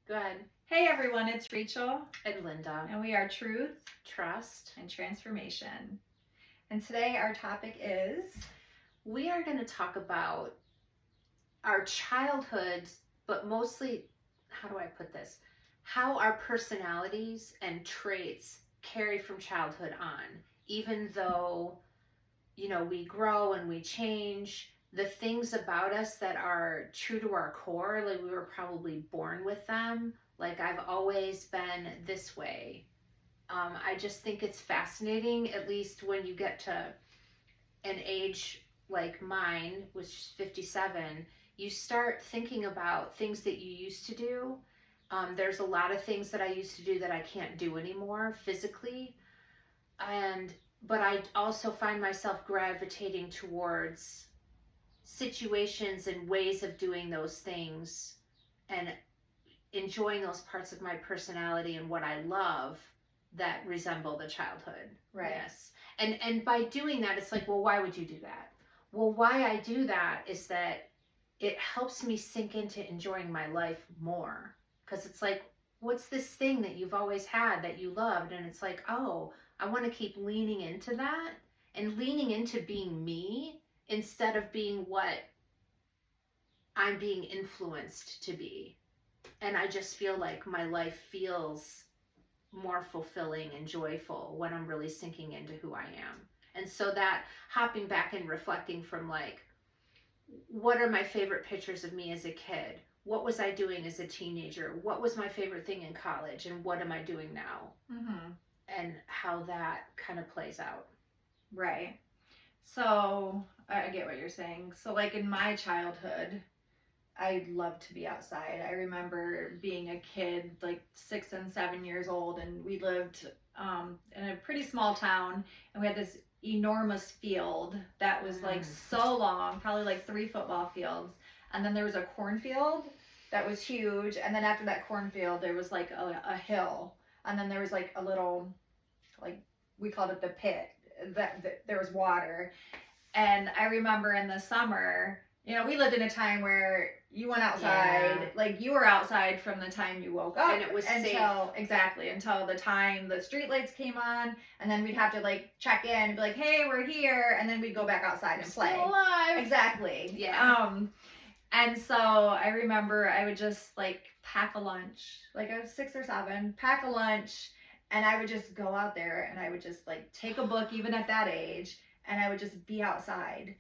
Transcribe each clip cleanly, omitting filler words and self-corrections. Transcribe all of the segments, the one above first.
Good. Hey everyone, it's Rachel, And Linda. and we are Truth Trust. and Transformation. And today our topic is We are going to talk about our childhood, but mostly, how do I put this? How our personalities and traits carry from childhood on. Even though, we grow and we change, the things about us that are true to our core, like we were probably born with them. Like I've always been this way. I just think it's fascinating, at least when you get to an age like mine, which is 57, you start thinking about things that you used to do. There's a lot of things that I used to do that I can't do anymore physically. And but I also find myself gravitating towards situations and ways of doing those things and enjoying those parts of my personality and what I love that resemble the childhood. right. Yes. And by doing that, it's like, well, why would you do that? Well, why I do that is that it helps me sink into enjoying my life more. Because it's like, what's this thing that you've always had that you loved? And it's like, oh, I want to keep leaning into that and leaning into being me instead of being what I'm being influenced to be. And I just feel like my life feels more fulfilling and joyful when I'm really sinking into who I am. And so that hopping back and reflecting from like, what are my favorite pictures of me as a kid? What was I doing as a teenager? What was my favorite thing in college? And what am I doing now? Mm-hmm. And how that kind of plays out. Right. So I get what you're saying. So like in my childhood, I loved to be outside. I remember being a kid, like 6 and 7 years old, and we lived in a pretty small town, and we had this enormous field that was like so long, probably like 3 football fields, and then there was a cornfield that was huge, and then after that cornfield, there was like a hill, and then there was like a little, like we called it the pit. That there was water, and I remember in the summer, we lived in a time where you went outside, Yeah. like you were outside from the time you woke up, And it was until safe. exactly until the time the street lights came on, and then we'd have to like check in and be like, "Hey, we're here," and then we'd go back outside and play. Still alive. Exactly. Yeah. And so I remember I would just like pack a lunch, like I was 6 or 7, pack a lunch, and I would just go out there and I would just like take a book, even at that age, and I would just be outside.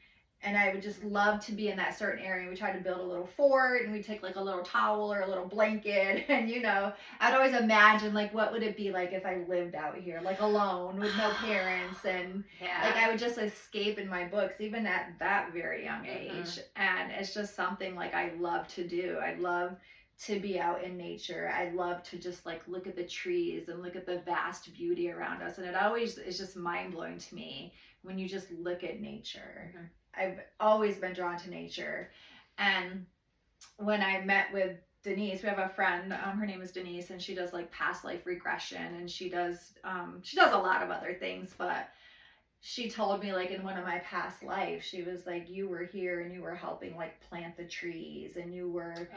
And I would just love to be in that certain area. We tried to build a little fort, and we'd take like a little towel or a little blanket. And I'd always imagine like what would it be like if I lived out here, like alone with no parents, and like I would just escape in my books, even at that very young age. And it's just something like I love to do. I love to be out in nature. I love to just like look at the trees and look at the vast beauty around us. And it always is just mind blowing to me when you just look at nature. I've always been drawn to nature. And when I met with Denise, we have a friend, her name is Denise, and she does like past life regression, and she does a lot of other things, but she told me like in one of my past lives, she was like, you were here and you were helping like plant the trees, and you were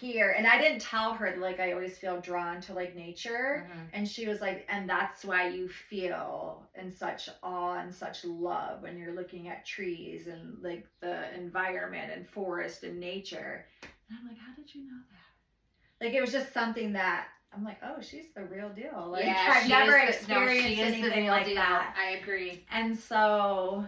here. And I didn't tell her like I always feel drawn to like nature. And she was like, and that's why you feel in such awe and such love when you're looking at trees and like the environment and forest and nature. And I'm like, how did you know that? Like it was just something that I'm like, oh, she's the real deal. Like I've never experienced anything like that. I agree. And so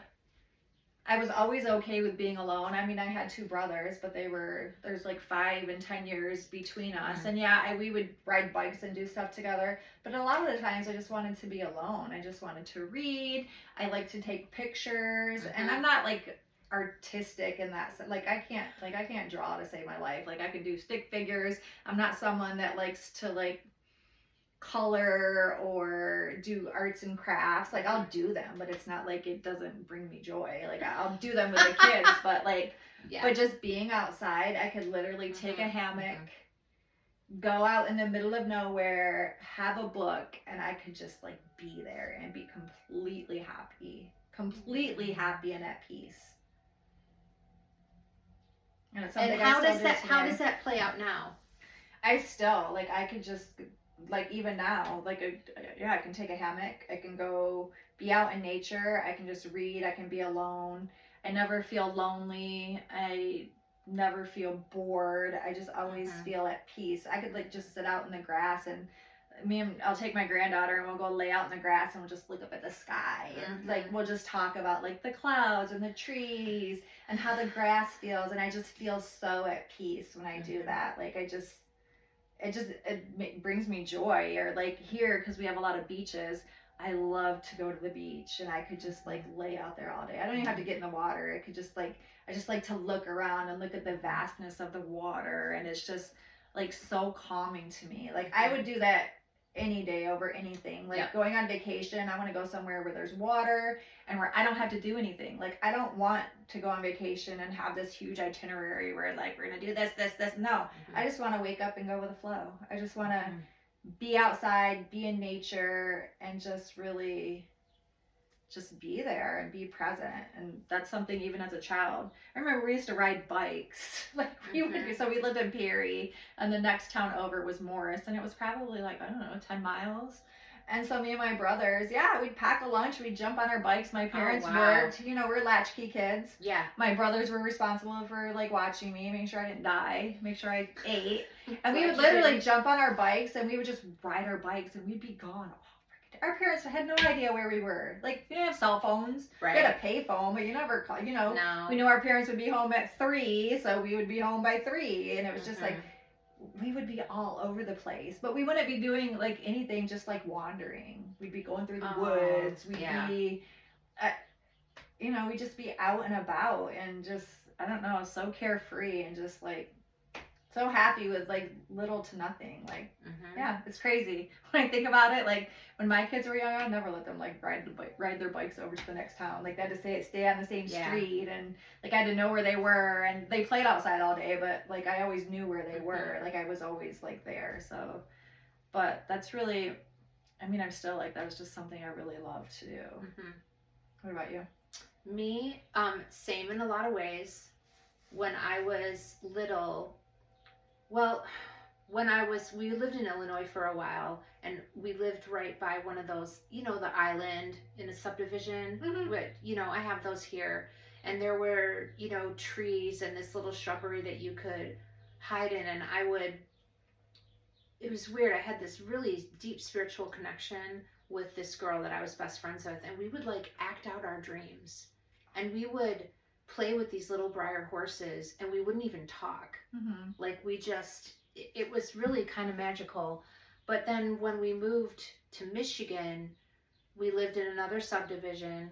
I was always okay with being alone. I mean, I had 2 brothers, but there's like 5 and 10 years between us. And yeah, we would ride bikes and do stuff together. But a lot of the times I just wanted to be alone. I just wanted to read. I like to take pictures. And I'm not like artistic in that sense. Like I can't draw to save my life. Like I can do stick figures. I'm not someone that likes to like color or do arts and crafts. Like I'll do them, but it's not like it doesn't bring me joy. Like I'll do them with the kids, but like but just being outside, I could literally take a hammock, go out in the middle of nowhere, have a book, and I could just like be there and be completely happy and at peace. And how does that play out now? I still like I could just like even now yeah, I can take a hammock. I can go be out in nature. I can just read. I can be alone. I never feel lonely. I never feel bored. I just always Mm-hmm. feel at peace. I could like just sit out in the grass and I'll take my granddaughter and we'll go lay out in the grass and we'll just look up at the sky and like Mm-hmm. we'll just talk about like the clouds and the trees and how the grass feels, and I just feel so at peace when I do Mm-hmm. that. Like it brings me joy. Or like here, because we have a lot of beaches, I love to go to the beach and I could just like lay out there all day. I don't even have to get in the water. I could just like I just like to look around and look at the vastness of the water, and it's just like so calming to me. Like I would do that any day over anything. Like Yep. going on vacation, I want to go somewhere where there's water and where I don't have to do anything. Like I don't want to go on vacation and have this huge itinerary where like we're gonna do this, this, this. No, I just want to wake up and go with the flow. I just want to Mm-hmm. be outside, be in nature, and just really just be there and be present. And that's something even as a child. I remember we used to ride bikes. Like we would Mm-hmm. so we lived in Perry and the next town over was Morris, and it was probably like, I don't know, 10 miles. And so me and my brothers, yeah, we'd pack a lunch, we'd jump on our bikes. My Oh parents wow. worked, we're latchkey kids. Yeah. My brothers were responsible for like watching me, making sure I didn't die, make sure I ate. And we Glad would you literally didn't. jump on our bikes and we would just ride our bikes and we'd be gone. Our parents had no idea where we were. Like, we didn't have cell phones. Right. We had a pay phone, but you never call, No. we knew our parents would be home at 3, so we would be home by 3. And it was just Mm-hmm. like, we would be all over the place. But we wouldn't be doing like anything, just like wandering. We'd be going through the woods. We'd Yeah. be, uh, we'd just be out and about and just, I don't know, so carefree and just like so happy with like little to nothing. Like, Mm-hmm. yeah, it's crazy when I think about it. Like when my kids were young, I'd never let them like ride their bikes over to the next town. Like they had to stay on the same Yeah. street, and like I had to know where they were. And they played outside all day, but like I always knew where they were. Like I was always like there. So, but that's really, I'm still like that was just something I really love to do. Mm-hmm. What about you? Me, same in a lot of ways. When I was little, well, we lived in Illinois for a while, and we lived right by one of those, the island in a subdivision. Mm-hmm. But, I have those here. And there were, trees and this little shrubbery that you could hide in. And it was weird. I had this really deep spiritual connection with this girl that I was best friends with. And we would like act out our dreams. And we would play with these little briar horses, and we wouldn't even talk. Mm-hmm. Like it was really kind of magical. But then when we moved to Michigan, we lived in another subdivision,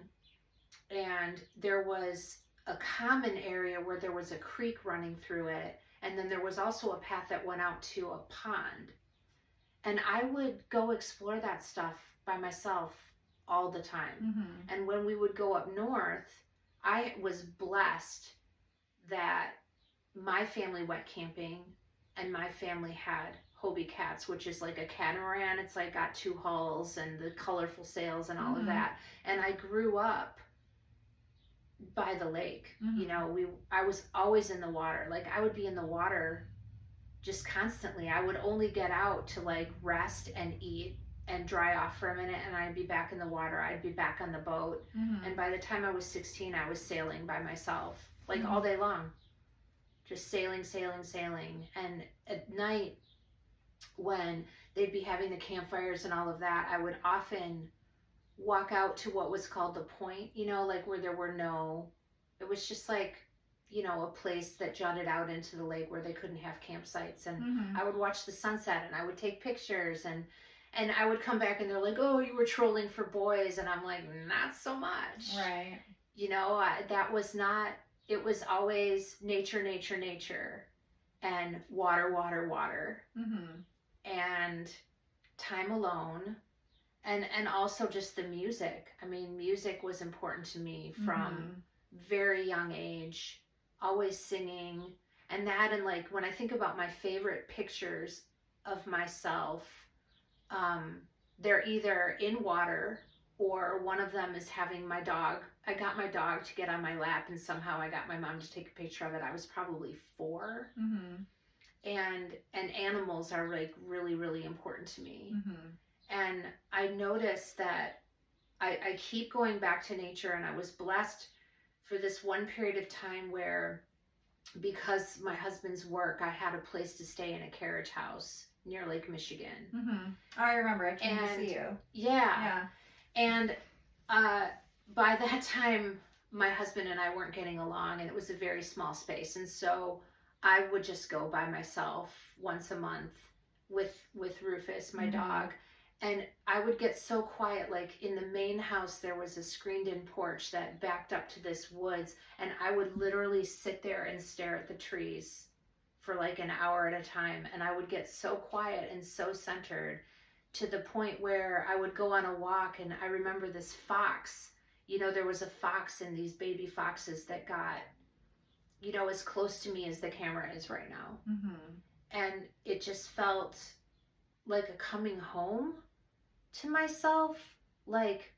and there was a common area where there was a creek running through it. And then there was also a path that went out to a pond. And I would go explore that stuff by myself all the time. Mm-hmm. And when we would go up north, I was blessed that my family went camping, and my family had Hobie cats, which is like a catamaran. It's like got 2 hulls and the colorful sails and all of that. And I grew up by the lake. I was always in the water. Like I would be in the water just constantly. I would only get out to like rest and eat and dry off for a minute, and I'd be back in the water. I'd be back on the boat. Mm-hmm. And by the time I was 16, I was sailing by myself, like all day long. Just sailing, sailing, sailing. And at night, when they'd be having the campfires and all of that, I would often walk out to what was called the point, like where there were it was just like, a place that jutted out into the lake where they couldn't have campsites. And I would watch the sunset, and I would take pictures, and I would come back, and they're like, oh, you were trolling for boys. And I'm like, not so much. Right. That was not, it was always nature, nature, nature, and water, water, water, and time alone. And also just the music. I mean, music was important to me from very young age, always singing. And that, and like when I think about my favorite pictures of myself, they're either in water, or one of them is having my dog. I got my dog to get on my lap, and somehow I got my mom to take a picture of it. I was probably 4. and animals are like really, really important to me. Mm-hmm. And I noticed that I keep going back to nature, and I was blessed for this one period of time where, because my husband's work, I had a place to stay in a carriage house near Lake Michigan. Mm-hmm. I remember. I came to And see you. yeah, Yeah. and uh, by that time, my husband and I weren't getting along, and it was a very small space. And so I would just go by myself once a month with Rufus, my Mm-hmm. dog. And I would get so quiet. Like in the main house, there was a screened in porch that backed up to this woods. And I would literally sit there and stare at the trees for like an hour at a time. And I would get so quiet and so centered, to the point where I would go on a walk, and I remember this fox. There was a fox and these baby foxes that got, as close to me as the camera is right now. Mm-hmm. And it just felt like a coming home to myself, like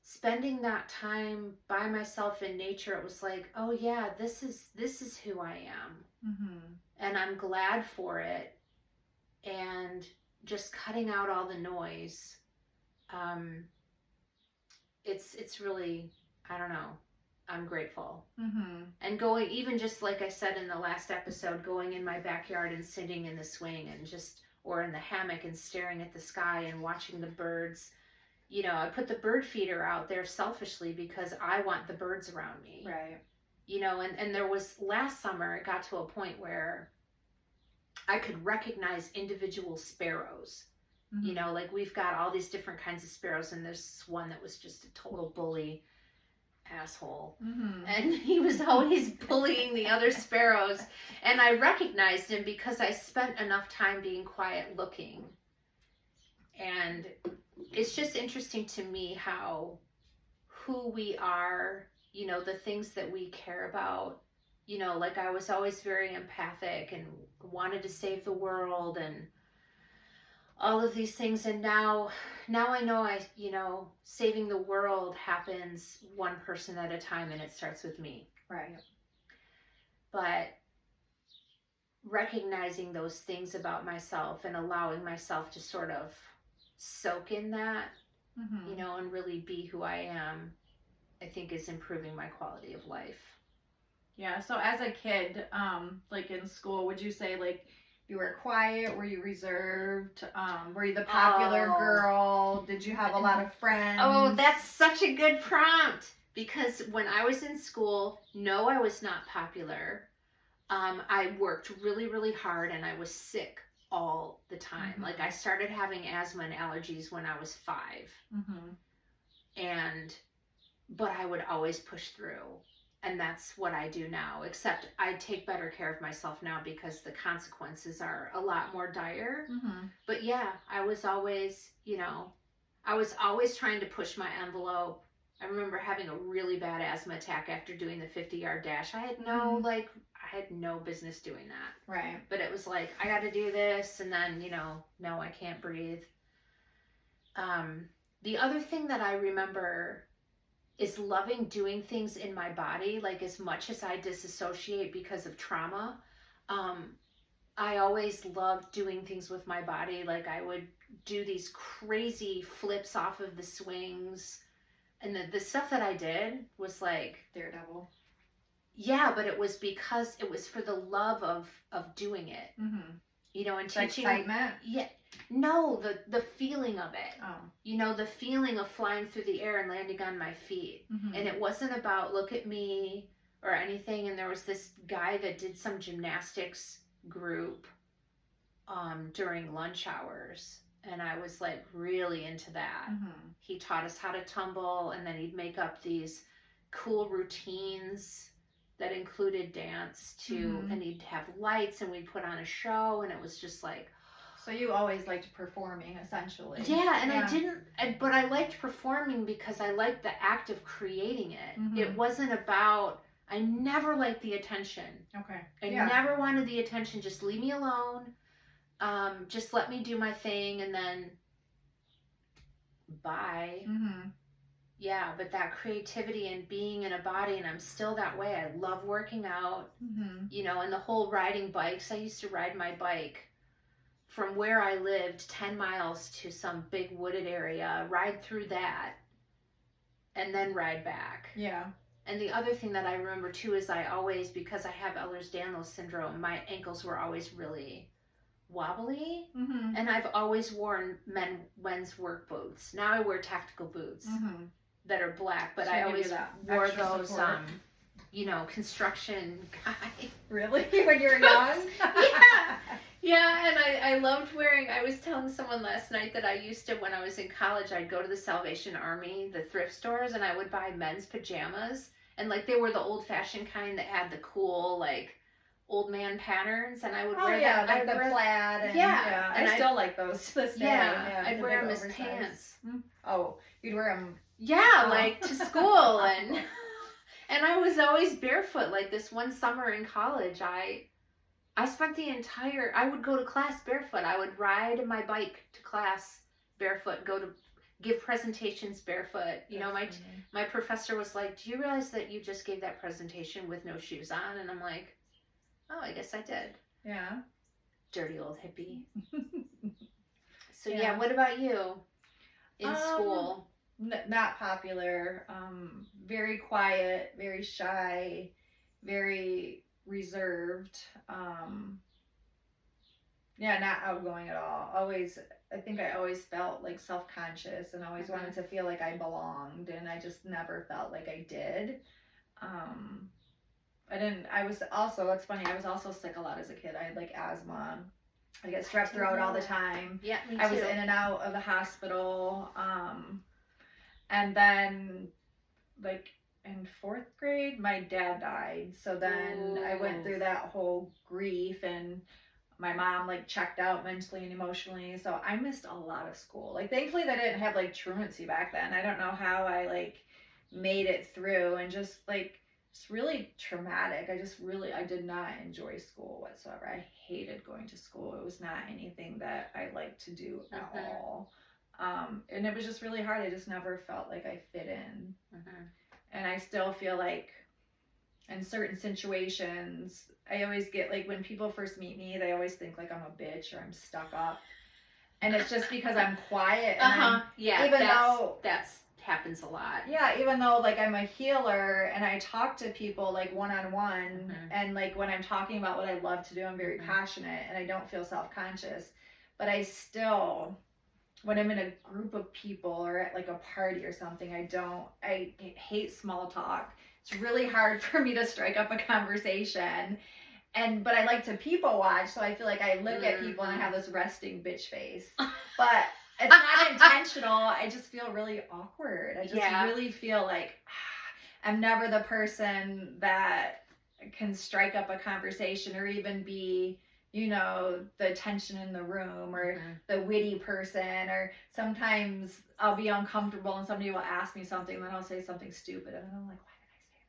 spending that time by myself in nature. It was like, oh yeah, this is who I am. Mm-hmm. And I'm glad for it. And just cutting out all the noise. Um, it's really, I don't know. I'm grateful. Mm-hmm. And going, even just like I said in the last episode, going in my backyard and sitting in the swing and just, or in the hammock and staring at the sky and watching the birds. I put the bird feeder out there selfishly because I want the birds around me. Right. And there was, last summer, it got to a point where I could recognize individual sparrows. Mm-hmm. Like we've got all these different kinds of sparrows, and there's one that was just a total bully asshole. Mm-hmm. And he was always bullying the other sparrows. And I recognized him because I spent enough time being quiet looking. And it's just interesting to me how who we are, the things that we care about. Like I was always very empathic and wanted to save the world and all of these things. And now I know saving the world happens one person at a time, and it starts with me. Right. But recognizing those things about myself and allowing myself to sort of soak in that, Mm-hmm. and really be who I am, I think is improving my quality of life. Yeah. So as a kid, like in school, would you say like you were quiet? Were you reserved? Were you the popular Oh. girl? Did you have a lot of friends? Oh, that's such a good prompt. Because when I was in school, no, I was not popular. I worked really, really hard, and I was sick all the time. Mm-hmm. Like I started having asthma and allergies when I was 5. Mm-hmm. But I would always push through. And that's what I do now, except I take better care of myself now because the consequences are a lot more dire. Mm-hmm. But yeah, I was always, trying to push my envelope. I remember having a really bad asthma attack after doing the 50-yard dash. I had no business doing that. Right. But it was like, I got to do this, and then, no, I can't breathe. The other thing that I remember is loving doing things in my body. Like as much as I disassociate because of trauma, I always loved doing things with my body. Like I would do these crazy flips off of the swings. And the stuff that I did was like Daredevil. Yeah, but it was because it was for the love of doing it. Mm-hmm. And the teaching. Excitement? Yeah. No, the feeling of it. Oh. The feeling of flying through the air and landing on my feet. Mm-hmm. And it wasn't about look at me or anything. And there was this guy that did some gymnastics group during lunch hours. And I was like really into that. Mm-hmm. He taught us how to tumble, and then he'd make up these cool routines that included dance too. Mm-hmm. And he'd have lights, and we'd put on a show, and it was just like, so you always liked performing, essentially. yeah. And but I liked performing because I liked the act of creating it. Mm-hmm. It wasn't about, I never liked the attention. Okay. I never wanted the attention. Just leave me alone. Just let me do my thing, and then bye. Mm-hmm. Yeah, but that creativity and being in a body, and I'm still that way. I love working out, Mm-hmm. and the whole riding bikes. I used to ride my bike from where I lived 10 miles to some big wooded area, ride through that, and then ride back. Yeah. And the other thing that I remember too is I always, because I have Ehlers-Danlos syndrome, my ankles were always really wobbly. Mm-hmm. And I've always worn men's work boots. Now I wear tactical boots Mm-hmm. that are black, but So I give you always that wore extra those, support. construction guy. Really? When you were young? Yeah. Yeah, and I loved wearing, I was telling someone last night that I used to, when I was in college, I'd go to the Salvation Army, the thrift stores, and I would buy men's pajamas. And like they were the old fashioned kind that had the cool, like, old man patterns, and I would Oh wear yeah, that. like I'd the wear, plaid and yeah, and I still like those to this day. yeah, I'd the wear big them as oversized. pants. Oh, you'd wear them. Yeah, Oh. like to school, and I was always barefoot. Like this one summer in college, I spent I would go to class barefoot. I would ride my bike to class barefoot, go to give presentations barefoot. My professor was like, "Do you realize that you just gave that presentation with no shoes on?" And I'm like, "Oh, I guess I did." Yeah. Dirty old hippie. So Yeah. yeah, what about you in school? Not popular. Very quiet, very shy, very reserved. Yeah, not outgoing at all. I think I always felt like self-conscious and always wanted to feel like I belonged, and I just never felt like I did. I was also, it's funny, I was also sick a lot as a kid. I had like asthma. I get strep throat all the time. Yeah, me too. I was in and out of the hospital. And then, like, in 4th grade, my dad died. So then I went through that whole grief, and my mom, like, checked out mentally and emotionally. So I missed a lot of school. Like, thankfully, they didn't have, like, truancy back then. I don't know how I, like, made it through, and just, like, it's really traumatic. I did not enjoy school whatsoever. I hated going to school. It was not anything that I liked to do at all. And it was just really hard. I just never felt like I fit in. And I still feel like in certain situations, I always get, like, when people first meet me, they always think like I'm a bitch or I'm stuck up. And it's just because I'm quiet. And that's happens a lot. Yeah, even though, like, I'm a healer and I talk to people, like, one-on-one, and, like, when I'm talking about what I love to do, I'm very passionate and I don't feel self-conscious. But I still, when I'm in a group of people or at, like, a party or something, I hate small talk. It's really hard for me to strike up a conversation. But I like to people watch, so I feel like I look at people and I have this resting bitch face. But it's not intentional. I just feel really awkward. I just really feel like I'm never the person that can strike up a conversation or even be, the tension in the room or the witty person. Or sometimes I'll be uncomfortable and somebody will ask me something and then I'll say something stupid and I'm like, why did I say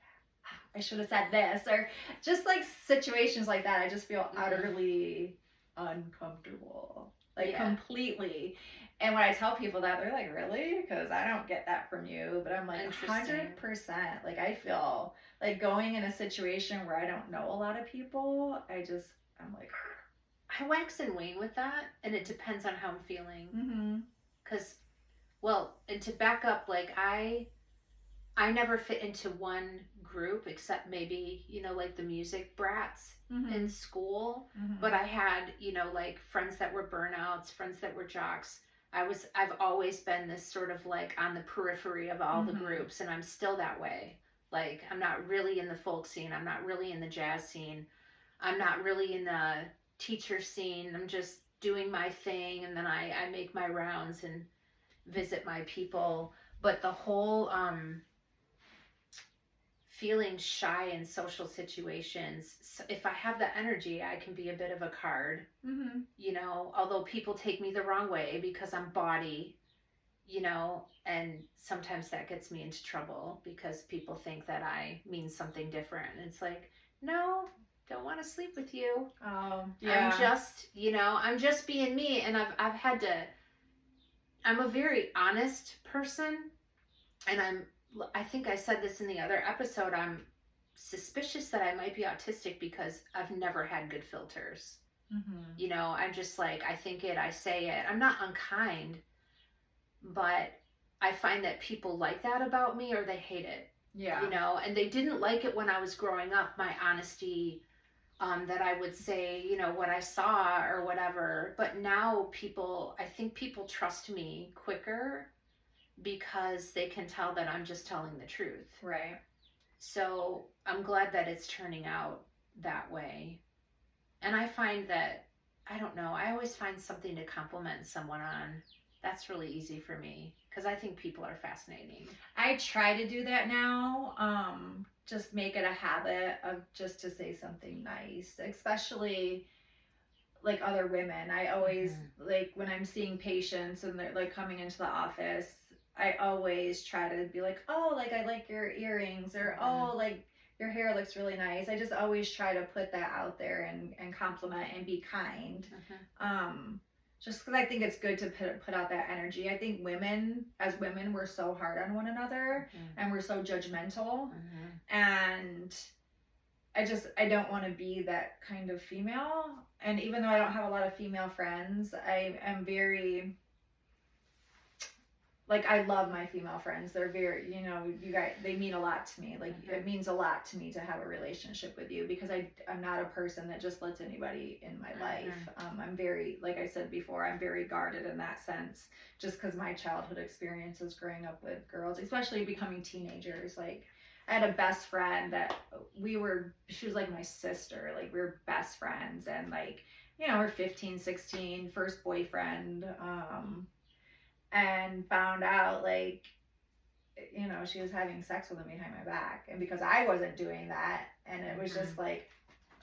that? I should have said this. Or just like situations like that, I just feel utterly uncomfortable. Like completely. And when I tell people that, they're like, really? Because I don't get that from you. But I'm like, 100%. Like, I feel like going in a situation where I don't know a lot of people, I'm like, I wax and wane with that. And it depends on how I'm feeling. Because, and to back up, like, I never fit into one group except maybe, like the music brats in school. But I had, like friends that were burnouts, friends that were jocks. I've always been this sort of like on the periphery of all the groups, and I'm still that way. Like, I'm not really in the folk scene. I'm not really in the jazz scene. I'm not really in the teacher scene. I'm just doing my thing, and then I make my rounds and visit my people. But the whole feeling shy in social situations, if I have the energy, I can be a bit of a card. Although people take me the wrong way because I'm bawdy, and sometimes that gets me into trouble because people think that I mean something different. And it's like, no, don't want to sleep with you. Oh, yeah. I'm just being me. And I'm a very honest person. and I think I said this in the other episode, I'm suspicious that I might be autistic because I've never had good filters. Mm-hmm. You know, I'm just like, I think it, I say it. I'm not unkind, but I find that people like that about me or they hate it. Yeah. You know, and they didn't like it when I was growing up, my honesty, that I would say, you know, what I saw or whatever. But now people, I think people trust me quicker because they can tell that I'm just telling the truth. Right. So I'm glad that it's turning out that way. And I find that, I don't know, I always find something to compliment someone on. That's really easy for me because I think people are fascinating. I try to do that now. Just make it a habit of just to say something nice, especially like other women. I always like when I'm seeing patients and they're like coming into the office, I always try to be like, "Oh, like I like your earrings," or "Oh, like your hair looks really nice." I just always try to put that out there and compliment and be kind. Just because I think it's good to put out that energy. I think women, as women, we're so hard on one another and we're so judgmental. And I don't want to be that kind of female. And even though I don't have a lot of female friends, I am very like I love my female friends. They're very, you know, you guys, they mean a lot to me. Like it means a lot to me to have a relationship with you because I'm not a person that just lets anybody in my life. I'm very, like I said before, I'm very guarded in that sense, just because my childhood experiences growing up with girls, especially becoming teenagers. Like I had a best friend that she was like my sister. Like we were best friends, and like, you know, we're 15, 16, first boyfriend. And found out like, you know, she was having sex with him behind my back, and because I wasn't doing that, and it was just like,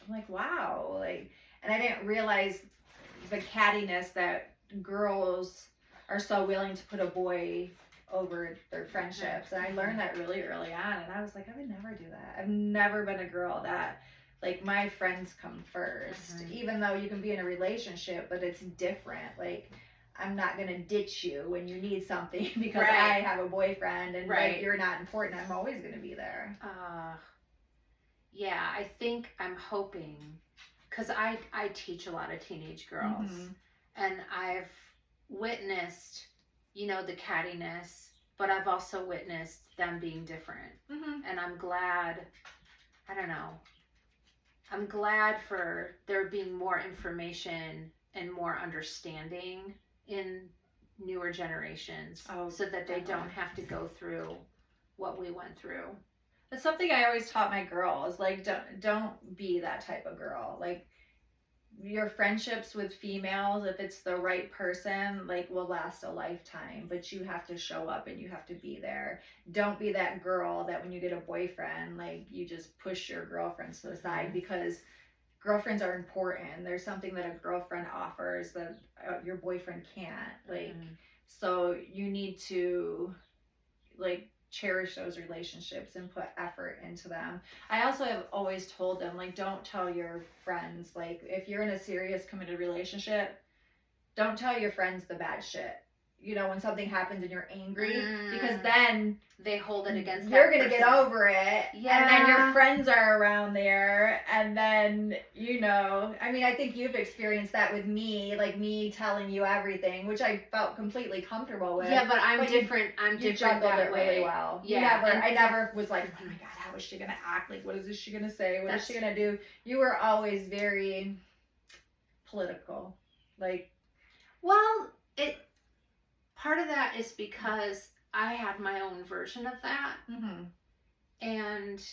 I'm like, wow, like, and I didn't realize the cattiness that girls are so willing to put a boy over their friendships. And I learned that really early on, and I was like, I would never do that. I've never been a girl that like my friends come 1st, even though you can be in a relationship, but it's different. Like I'm not gonna ditch you when you need something because I have a boyfriend and like you're not important. I'm always gonna be there. Yeah, I think I'm hoping, because I teach a lot of teenage girls, and I've witnessed, you know, the cattiness, but I've also witnessed them being different. And I'm glad, I don't know, I'm glad for there being more information and more understanding in newer generations, so that they don't have to go through what we went through. That's something I always taught my girls. Like, don't be that type of girl. Like, your friendships with females, if it's the right person, like will last a lifetime, but you have to show up and you have to be there. Don't be that girl that when you get a boyfriend, like you just push your girlfriends to the side, because girlfriends are important. There's something that a girlfriend offers that your boyfriend can't. Like, so you need to like cherish those relationships and put effort into them. I also have always told them, like, don't tell your friends, like, if you're in a serious committed relationship, don't tell your friends the bad shit. You know, when something happens and you're angry, because then they hold it against you're gonna get over it, and then your friends are around there, and then, you know, I mean, I think you've experienced that with me, like me telling you everything, which I felt completely comfortable with. Yeah, but I'm different. I'm you different juggled that it way. really well. Yeah, I never was like, oh my god, how is she gonna act? Like, what is she gonna say? What is she gonna do? You were always very political, like. Well, part of that is because I had my own version of that. And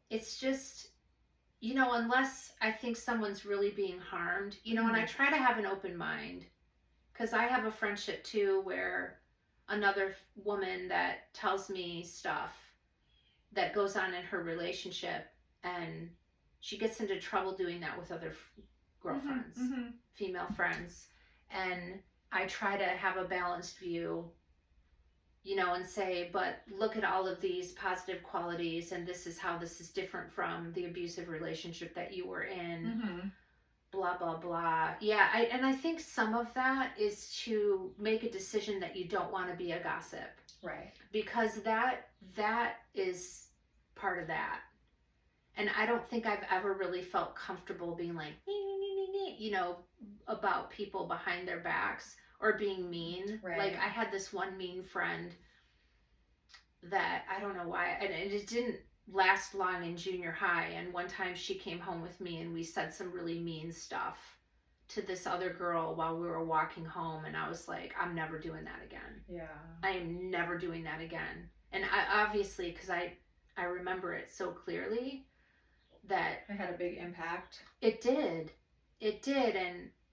it's just, you know, unless I think someone's really being harmed, you know, and I try to have an open mind, because I have a friendship too where another woman that tells me stuff that goes on in her relationship, and she gets into trouble doing that with other girlfriends, female friends. And I try to have a balanced view, you know, and say, but look at all of these positive qualities, and this is how this is different from the abusive relationship that you were in. blah blah blah. Yeah, and I think some of that is to make a decision that you don't want to be a gossip, Right. because that is part of that. And I don't think I've ever really felt comfortable being like, you know, about people behind their backs or being mean. Right. Like I had this one mean friend that I don't know why, and it didn't last long in junior high. And one time she came home with me and we said some really mean stuff to this other girl while we were walking home. And I was like, I'm never doing that again. Yeah. I am never doing that again. And I obviously, because I remember it so clearly that it had a big impact. It did.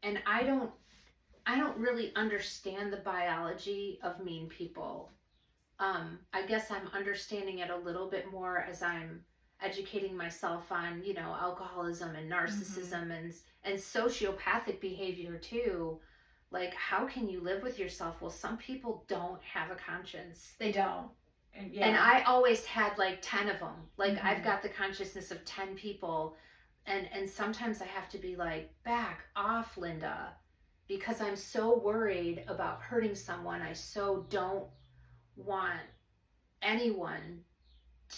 And I don't really understand the biology of mean people. I guess I'm understanding it a little bit more as I'm educating myself on, alcoholism and narcissism and sociopathic behavior too. Like, how can you live with yourself? Well, some people don't have a conscience. They don't. And I always had like 10 of them. Like, I've got the consciousness of 10 people. And sometimes I have to be like, back off, Linda, because I'm so worried about hurting someone. I so don't want anyone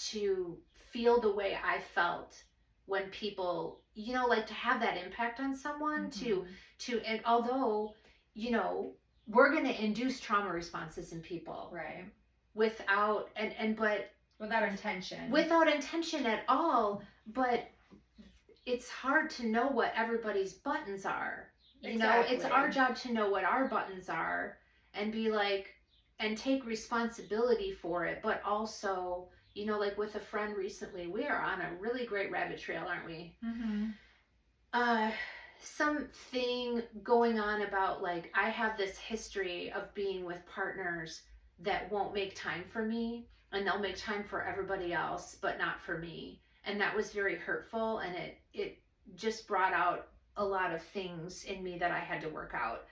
to feel the way I felt when people, like to have that impact on someone and although, we're going to induce trauma responses in people. Right. Without intention. Without intention at all, but it's hard to know what everybody's buttons are. Exactly. It's our job to know what our buttons are and be like, and take responsibility for it, but also, like with a friend recently, we are on a really great rabbit trail, aren't we? Something going on about like, I have this history of being with partners that won't make time for me, and they'll make time for everybody else, but not for me. And that was very hurtful, and it just brought out a lot of things in me that I had to work out.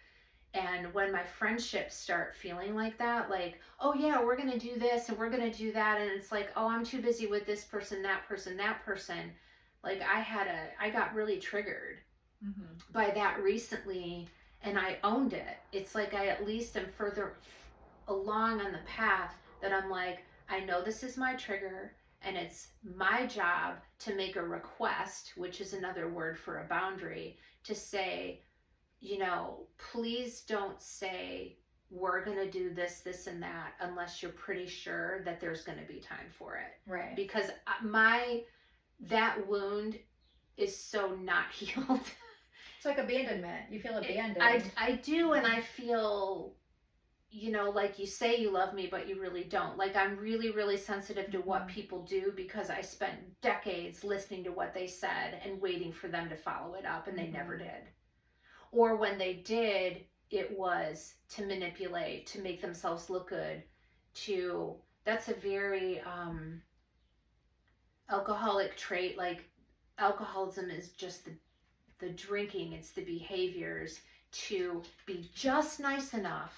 And when my friendships start feeling like that, like, oh yeah, we're going to do this and we're going to do that. And it's like, oh, I'm too busy with this person, that person, that person. Like I got really triggered by that recently, and I owned it. It's like I at least am further along on the path that I'm like, I know this is my trigger, and it's my job to make a request, which is another word for a boundary, to say, please don't say we're going to do this, this, and that unless you're pretty sure that there's going to be time for it. Right. Because that wound is so not healed. It's like abandonment. You feel abandoned. I do, and I feel, like you say you love me, but you really don't. Like, I'm really, really sensitive to what people do because I spent decades listening to what they said and waiting for them to follow it up, and they never did. Or when they did, it was to manipulate, to make themselves look good, that's a very alcoholic trait. Like, alcoholism is just the drinking, it's the behaviors to be just nice enough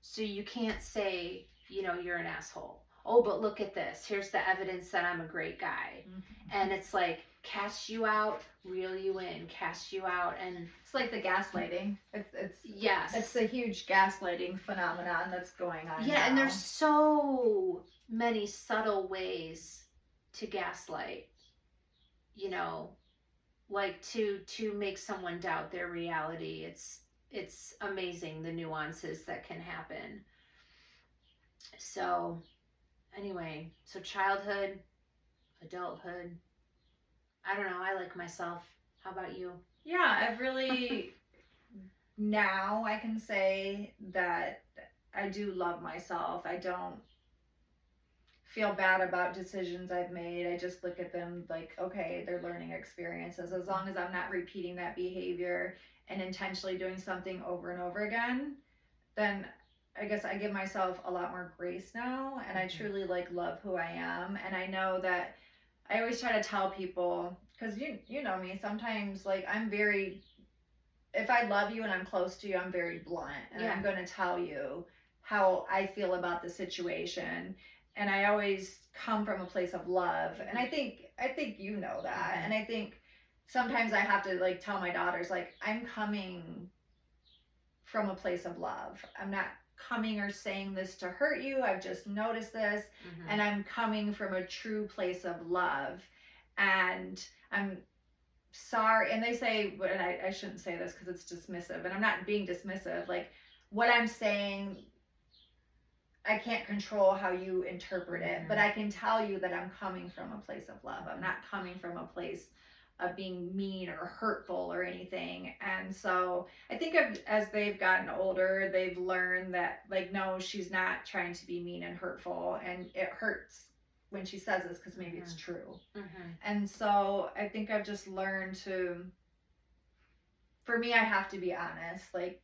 so you can't say, you're an asshole. Oh, but look at this. Here's the evidence that I'm a great guy. And it's like, cast you out, reel you in, cast you out. And it's like the gaslighting. It's yes. It's a huge gaslighting phenomenon that's going on. Yeah, now. And there's so many subtle ways to gaslight, like to make someone doubt their reality. It's amazing the nuances that can happen. So anyway, childhood, adulthood, I don't know, I like myself. How about you? Yeah, I've really now I can say that I do love myself. I don't feel bad about decisions I've made. I just look at them like, okay, they're learning experiences. As long as I'm not repeating that behavior and intentionally doing something over and over again, then I guess I give myself a lot more grace now, and I truly love who I am. And I know that I always try to tell people, because you know me, sometimes I'm very, if I love you and I'm close to you, I'm very blunt, and I'm going to tell you how I feel about the situation. And I always come from a place of love. And I think you know that. And I think sometimes I have to like tell my daughters, like, I'm coming from a place of love. I'm not coming or saying this to hurt you. I've just noticed this, and I'm coming from a true place of love. And I'm sorry. And they say, and I shouldn't say this because it's dismissive, and I'm not being dismissive. Like, what I'm saying, I can't control how you interpret it, but I can tell you that I'm coming from a place of love. I'm not coming from a place of being mean or hurtful or anything. And so I think as they've gotten older, they've learned that, like, no, she's not trying to be mean and hurtful. And it hurts when she says this because maybe it's true. And so I think I've just learned to, for me, I have to be honest. Like,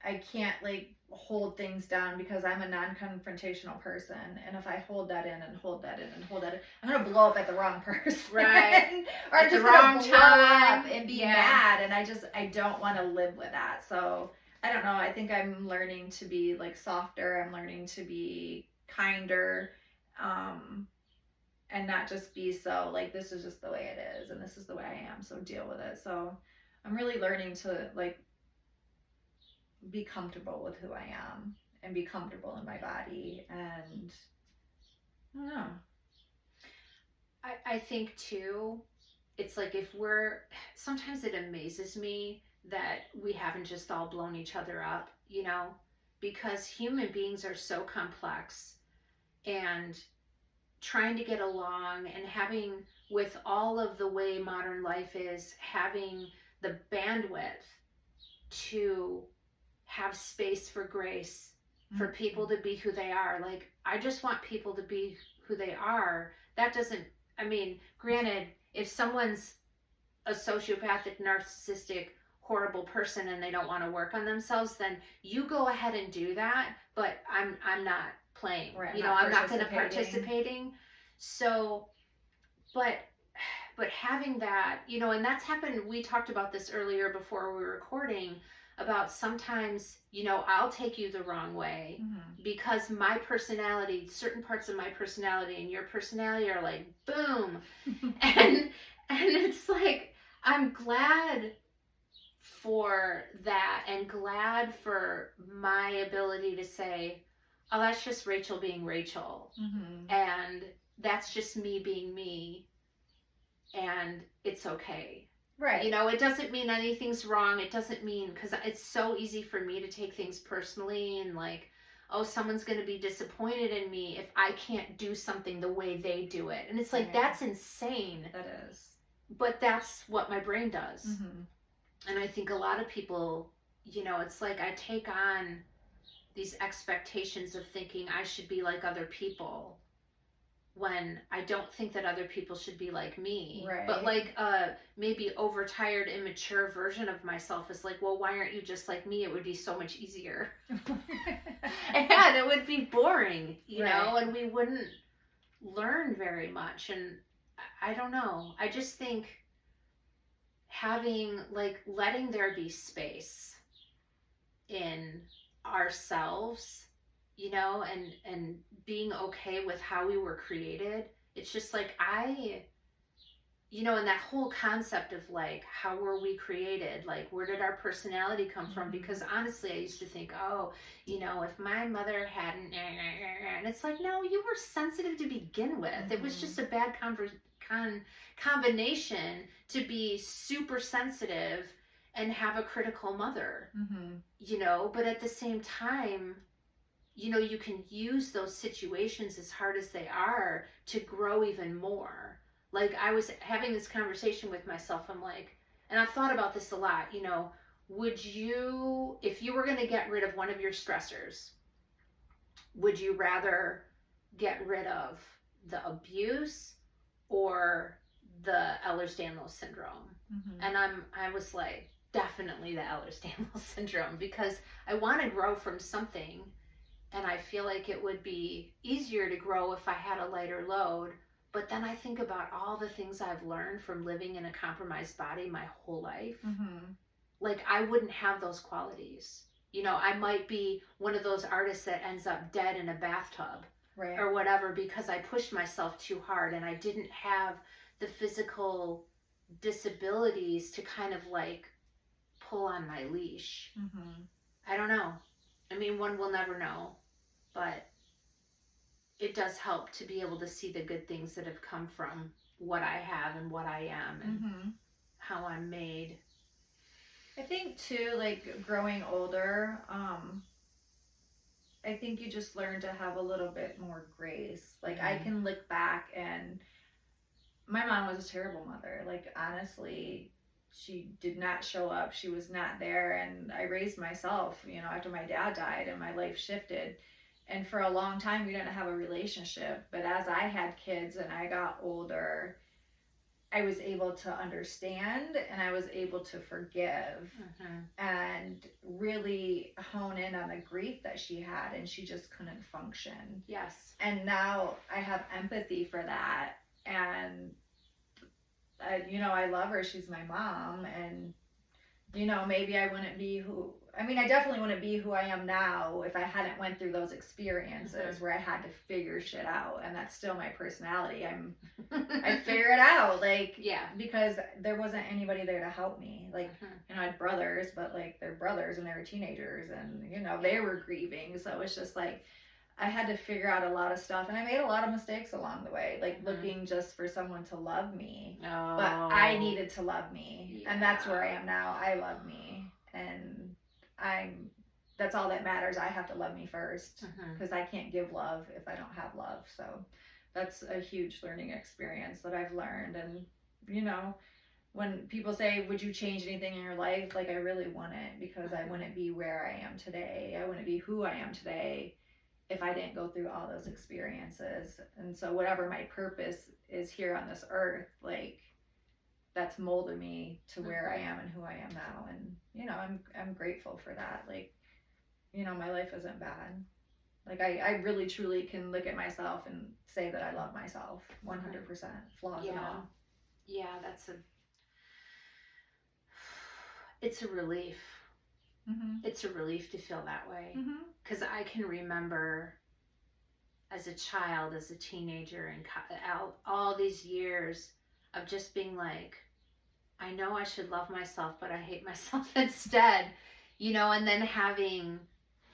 I can't like hold things down because I'm a non-confrontational person, and if I hold that in and hold that in and hold that in, I'm gonna blow up at the wrong person, right? Or I'm at just the wrong gonna blow time up and be mad, and I don't want to live with that. So I don't know. I think I'm learning to be like softer. I'm learning to be kinder, and not just be so like, this is just the way it is, and this is the way I am. So deal with it. So I'm really learning to like be comfortable with who I am and be comfortable in my body. And I don't know. I think too, it's like sometimes it amazes me that we haven't just all blown each other up, because human beings are so complex, and trying to get along and having, with all of the way modern life is, having the bandwidth to have space for grace, for people to be who they are. Like, I just want people to be who they are. That doesn't, granted, if someone's a sociopathic, narcissistic, horrible person and they don't want to work on themselves, then you go ahead and do that. But I'm not playing. Right, I'm not going to participating. So, but having that, and that's happened. We talked about this earlier before we were recording, about sometimes, I'll take you the wrong way because my personality, certain parts of my personality and your personality are like, boom. and it's like, I'm glad for that, and glad for my ability to say, oh, that's just Rachel being Rachel. And that's just me being me. And it's okay. Right. It doesn't mean anything's wrong. It doesn't mean, because it's so easy for me to take things personally and like, oh, someone's going to be disappointed in me if I can't do something the way they do it. And it's like, that's insane. That is. But that's what my brain does. And I think a lot of people, it's like I take on these expectations of thinking I should be like other people, when I don't think that other people should be like me. Right. But like maybe overtired, immature version of myself is like, well, why aren't you just like me? It would be so much easier. And it would be boring, know, and we wouldn't learn very much. And I don't know. I just think having, like, letting there be space in ourselves, and being okay with how we were created. It's just like, and that whole concept of like, how were we created? Like, where did our personality come from? Because honestly, I used to think, oh, if my mother hadn't, and it's like, no, you were sensitive to begin with. It was just a bad combination to be super sensitive and have a critical mother, but at the same time, you can use those situations, as hard as they are, to grow even more. Like, I was having this conversation with myself. I'm like, and I've thought about this a lot, would you, if you were going to get rid of one of your stressors, would you rather get rid of the abuse or the Ehlers-Danlos syndrome? And I was like, definitely the Ehlers-Danlos syndrome, because I want to grow from something. And I feel like it would be easier to grow if I had a lighter load. But then I think about all the things I've learned from living in a compromised body my whole life. Like, I wouldn't have those qualities. I might be one of those artists that ends up dead in a bathtub, or whatever, because I pushed myself too hard and I didn't have the physical disabilities to kind of like pull on my leash. I don't know. I mean, one will never know, but it does help to be able to see the good things that have come from what I have and what I am and how I'm made. I think too, like growing older, I think you just learn to have a little bit more grace. Like I can look back and my mom was a terrible mother. Like honestly, she did not show up. She was not there, and I raised myself, after my dad died and my life shifted. And for a long time we didn't have a relationship, but as I had kids and I got older, I was able to understand and I was able to forgive and really hone in on the grief that she had, and she just couldn't function. Yes. And now I have empathy for that, and I love her. She's my mom, and maybe I wouldn't be I definitely wouldn't be who I am now if I hadn't went through those experiences where I had to figure shit out, and that's still my personality. I figure it out, because there wasn't anybody there to help me. I had brothers, but they're brothers and they were teenagers, and they were grieving, so it's just I had to figure out a lot of stuff, and I made a lot of mistakes along the way, looking just for someone to love me. Oh. But I needed to love me, Yeah. and that's where I am now. I love me, and that's all that matters. I have to love me first, because I can't give love if I don't have love. So that's a huge learning experience that I've learned. And when people say, would you change anything in your life? I really wouldn't, because I wouldn't be where I am today. I wouldn't be who I am today if I didn't go through all those experiences. And so whatever my purpose is here on this earth, that's molded me to where I am and who I am now. And I'm grateful for that. My life isn't bad. I really truly can look at myself and say that I love myself 100%, flaws and all. Yeah, it's a relief. It's a relief to feel that way, because I can remember as a child, as a teenager, and all these years of just being I know I should love myself, but I hate myself instead, and then having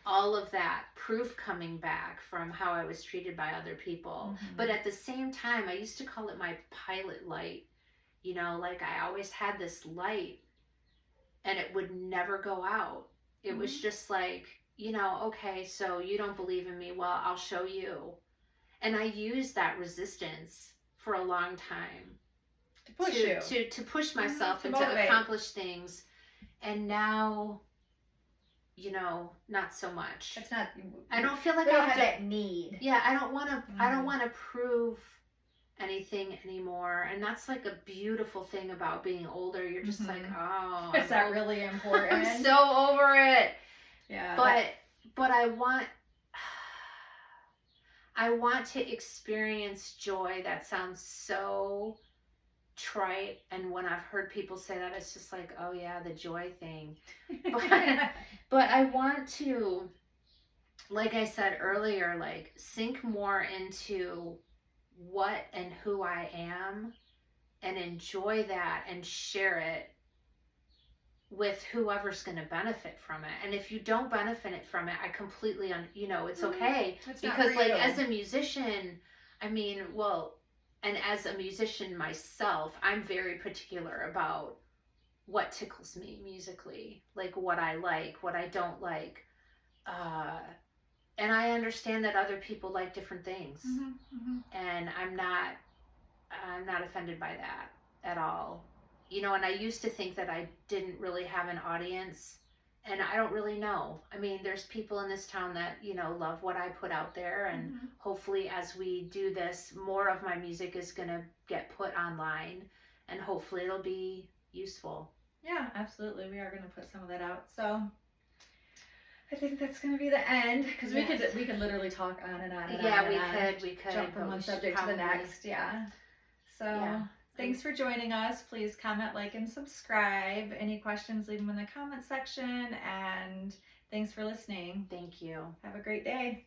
all of that proof coming back from how I was treated by other people. But at the same time, I used to call it my pilot light. I always had this light and it would never go out. It was just okay, so you don't believe in me. Well, I'll show you. And I used that resistance for a long time to push myself and to accomplish things. And now, not so much. It's not. I don't feel like I I have that need. Yeah, I don't want to. I don't want to prove anything anymore, and that's a beautiful thing about being older. You're just oh, is that really important? I'm so over it. Yeah. But I want to experience joy. That sounds so trite, and when I've heard people say that, it's just oh yeah, the joy thing. But I want to, like I said earlier, sink more into what and who I am and enjoy that and share it with whoever's going to benefit from it. And if you don't benefit from it, I completely it's okay. It's because as a musician, and as a musician myself, I'm very particular about what tickles me musically, what I like, what I don't like. And I understand that other people like different things. And I'm not offended by that at all. And I used to think that I didn't really have an audience, and I don't really know. There's people in this town that, love what I put out there, and hopefully as we do this, more of my music is going to get put online, and hopefully it'll be useful. Yeah, absolutely. We are going to put some of that out. So I think that's going to be the end, because we could literally talk on and on and on. Yeah, we could jump from one subject to the next. Yeah. So thanks for joining us. Please comment, like, and subscribe. Any questions, leave them in the comment section. And thanks for listening. Thank you. Have a great day.